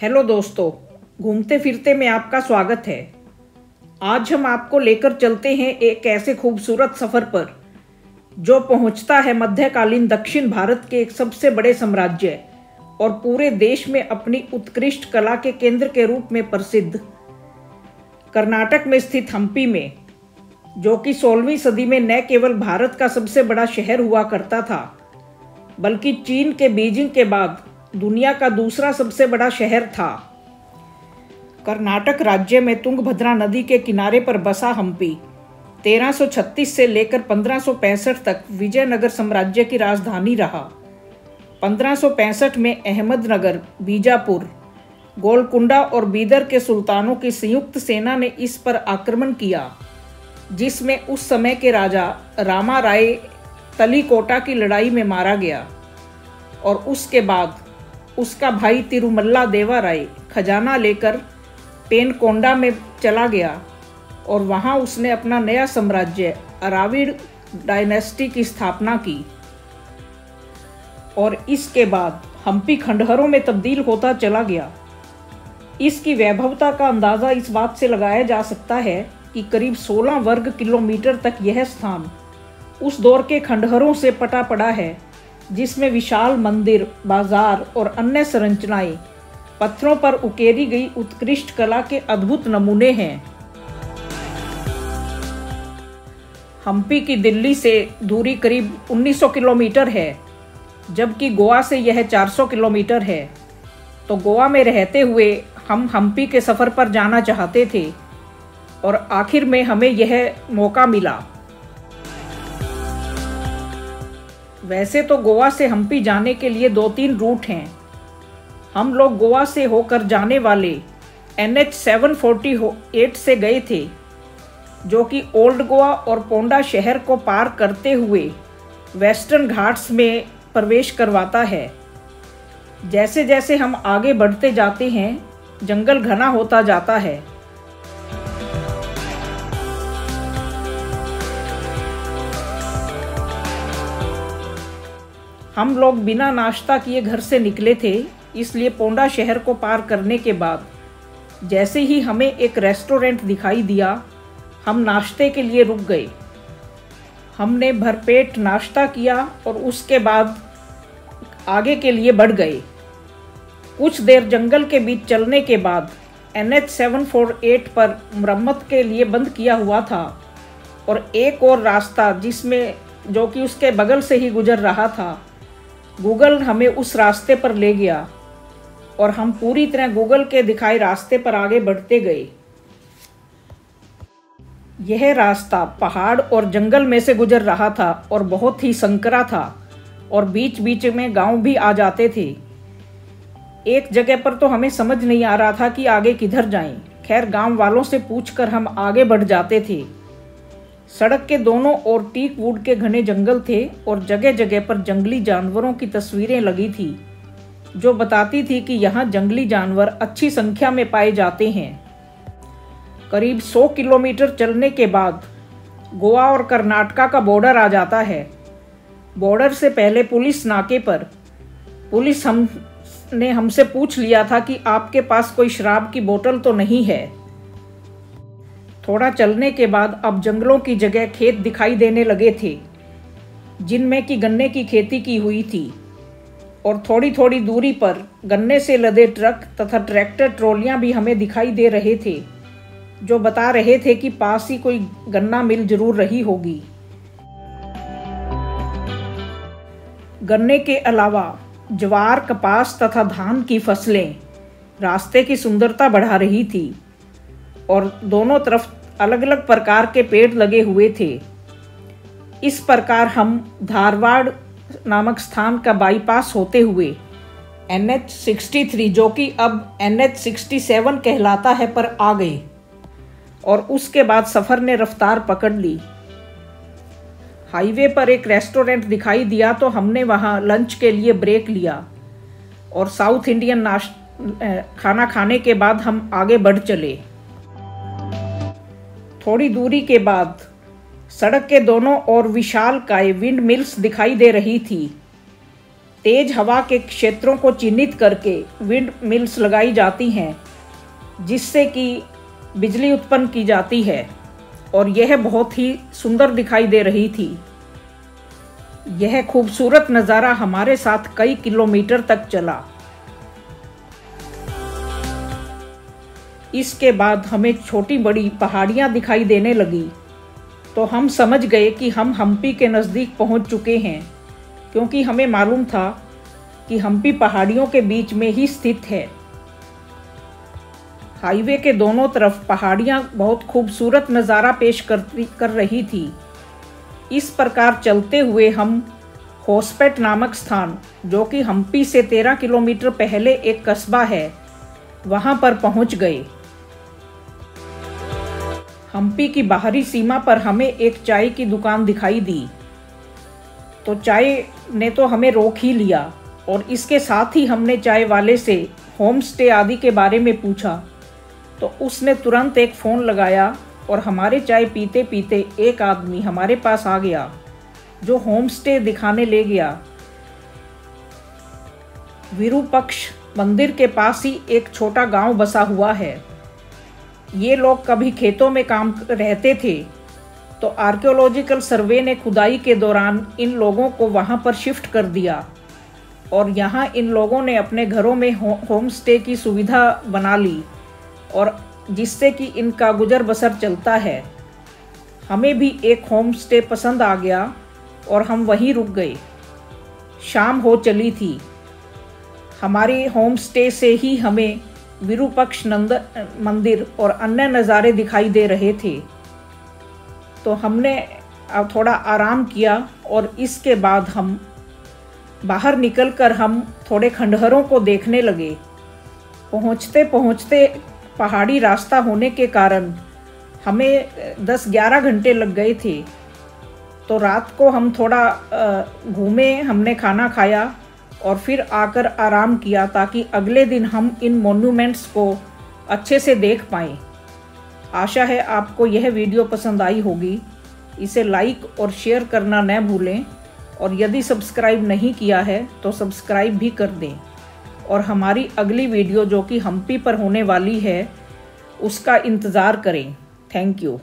Hello दोस्तों, घूमते फिरते में आपका स्वागत है। आज हम आपको लेकर चलते हैं एक ऐसे खूबसूरत सफर पर जो पहुंचता है मध्यकालीन दक्षिण भारत के एक सबसे बड़े साम्राज्य और पूरे देश में अपनी उत्कृष्ट कला के केंद्र के रूप में प्रसिद्ध कर्नाटक में स्थित हम्पी में, जो कि 16वीं सदी में न केवल भारत का सबसे बड़ा शहर हुआ करता था बल्कि चीन के बीजिंग के बाद दुनिया का दूसरा सबसे बड़ा शहर था। कर्नाटक राज्य में तुंगभद्रा नदी के किनारे पर बसा हम्पी 1336 से लेकर 1565 तक विजयनगर साम्राज्य की राजधानी रहा। 1565 में अहमदनगर, बीजापुर, गोलकुंडा और बीदर के सुल्तानों की संयुक्त सेना ने इस पर आक्रमण किया, जिसमें उस समय के राजा रामा राय तलीकोटा की लड़ाई में मारा गया और उसके बाद उसका भाई तिरुमल्ला देवा राय खजाना लेकर पेनकोंडा में चला गया और वहां उसने अपना नया साम्राज्य अराविड डायनेस्टी की स्थापना की। और इसके बाद हम्पी खंडहरों में तब्दील होता चला गया। इसकी वैभवता का अंदाज़ा इस बात से लगाया जा सकता है कि करीब 16 वर्ग किलोमीटर तक यह स्थान उस दौर के खंडहरों से पटा पड़ा है, जिसमें विशाल मंदिर, बाजार और अन्य संरचनाएं पत्थरों पर उकेरी गई उत्कृष्ट कला के अद्भुत नमूने हैं। हम्पी की दिल्ली से दूरी करीब 1900 किलोमीटर है, जबकि गोवा से यह 400 किलोमीटर है। तो गोवा में रहते हुए हम हम्पी के सफ़र पर जाना चाहते थे और आखिर में हमें यह मौका मिला। वैसे तो गोवा से हम्पी जाने के लिए 2-3 रूट हैं। हम लोग गोवा से होकर जाने वाले NH 748 से गए थे, जो कि ओल्ड गोवा और पोंडा शहर को पार करते हुए वेस्टर्न घाट्स में प्रवेश करवाता है। जैसे जैसे हम आगे बढ़ते जाते हैं, जंगल घना होता जाता है। हम लोग बिना नाश्ता किए घर से निकले थे, इसलिए पोंडा शहर को पार करने के बाद जैसे ही हमें एक रेस्टोरेंट दिखाई दिया, हम नाश्ते के लिए रुक गए। हमने भरपेट नाश्ता किया और उसके बाद आगे के लिए बढ़ गए। कुछ देर जंगल के बीच चलने के बाद NH 748 पर मरम्मत के लिए बंद किया हुआ था और एक और रास्ता जो कि उसके बगल से ही गुजर रहा था, गूगल हमें उस रास्ते पर ले गया और हम पूरी तरह गूगल के दिखाए रास्ते पर आगे बढ़ते गए। यह रास्ता पहाड़ और जंगल में से गुजर रहा था और बहुत ही संकरा था और बीच बीच में गांव भी आ जाते थे। एक जगह पर तो हमें समझ नहीं आ रहा था कि आगे किधर जाएं। खैर, गांव वालों से पूछकर हम आगे बढ़ जाते थे। सड़क के दोनों ओर टीक वुड के घने जंगल थे और जगह जगह पर जंगली जानवरों की तस्वीरें लगी थी, जो बताती थी कि यहाँ जंगली जानवर अच्छी संख्या में पाए जाते हैं। करीब 100 किलोमीटर चलने के बाद गोवा और कर्नाटका का बॉर्डर आ जाता है। बॉर्डर से पहले पुलिस नाके पर पुलिस ने हमसे पूछ लिया था कि आपके पास कोई शराब की बोतल तो नहीं है। थोड़ा चलने के बाद अब जंगलों की जगह खेत दिखाई देने लगे थे, जिनमें कि गन्ने की खेती की हुई थी और थोड़ी थोड़ी दूरी पर गन्ने से लदे ट्रक तथा ट्रैक्टर ट्रॉलियां भी हमें दिखाई दे रहे थे, जो बता रहे थे कि पास ही कोई गन्ना मिल जरूर रही होगी। गन्ने के अलावा ज्वार, कपास तथा धान की फसलें रास्ते की सुंदरता बढ़ा रही थी और दोनों तरफ अलग अलग प्रकार के पेड़ लगे हुए थे। इस प्रकार हम धारवाड़ नामक स्थान का बाईपास होते हुए NH 63, जो कि अब NH 67 कहलाता है, पर आ गए और उसके बाद सफ़र ने रफ्तार पकड़ ली। हाईवे पर एक रेस्टोरेंट दिखाई दिया तो हमने वहाँ लंच के लिए ब्रेक लिया और साउथ इंडियन खाना खाने के बाद हम आगे बढ़ चले। थोड़ी दूरी के बाद सड़क के दोनों ओर विशालकाय विंड मिल्स दिखाई दे रही थी। तेज हवा के क्षेत्रों को चिन्हित करके विंड मिल्स लगाई जाती हैं, जिससे कि बिजली उत्पन्न की जाती है, और यह बहुत ही सुंदर दिखाई दे रही थी। यह खूबसूरत नज़ारा हमारे साथ कई किलोमीटर तक चला। इसके बाद हमें छोटी बड़ी पहाड़ियाँ दिखाई देने लगी, तो हम समझ गए कि हम हम्पी के नज़दीक पहुँच चुके हैं, क्योंकि हमें मालूम था कि हम्पी पहाड़ियों के बीच में ही स्थित है। हाईवे के दोनों तरफ पहाड़ियाँ बहुत खूबसूरत नज़ारा पेश कर रही थी। इस प्रकार चलते हुए हम होसपेट नामक स्थान, जो कि हम्पी से 13 किलोमीटर पहले एक कस्बा है, वहाँ पर पहुँच गए। हम्पी की बाहरी सीमा पर हमें एक चाय की दुकान दिखाई दी, तो चाय ने तो हमें रोक ही लिया, और इसके साथ ही हमने चाय वाले से होम स्टे आदि के बारे में पूछा, तो उसने तुरंत एक फ़ोन लगाया और हमारे चाय पीते पीते एक आदमी हमारे पास आ गया, जो होम स्टे दिखाने ले गया। विरूपक्ष मंदिर के पास ही एक छोटा गांव बसा हुआ है। ये लोग कभी खेतों में काम रहते थे, तो आर्कियोलॉजिकल सर्वे ने खुदाई के दौरान इन लोगों को वहाँ पर शिफ्ट कर दिया, और यहाँ इन लोगों ने अपने घरों में होम स्टे की सुविधा बना ली, और जिससे कि इनका गुजर बसर चलता है। हमें भी एक होम स्टे पसंद आ गया और हम वहीं रुक गए। शाम हो चली थी। हमारे होम स्टे से ही हमें विरूपक्ष मंदिर और अन्य नज़ारे दिखाई दे रहे थे, तो हमने थोड़ा आराम किया, और इसके बाद हम बाहर निकलकर हम थोड़े खंडहरों को देखने लगे। पहुँचते पहुँचते पहाड़ी रास्ता होने के कारण हमें 10-11 घंटे लग गए थे, तो रात को हम थोड़ा घूमे, हमने खाना खाया और फिर आकर आराम किया, ताकि अगले दिन हम इन मॉन्यूमेंट्स को अच्छे से देख पाएँ। आशा है आपको यह वीडियो पसंद आई होगी। इसे लाइक और शेयर करना न भूलें, और यदि सब्सक्राइब नहीं किया है तो सब्सक्राइब भी कर दें, और हमारी अगली वीडियो जो कि हम्पी पर होने वाली है, उसका इंतज़ार करें। Thank you.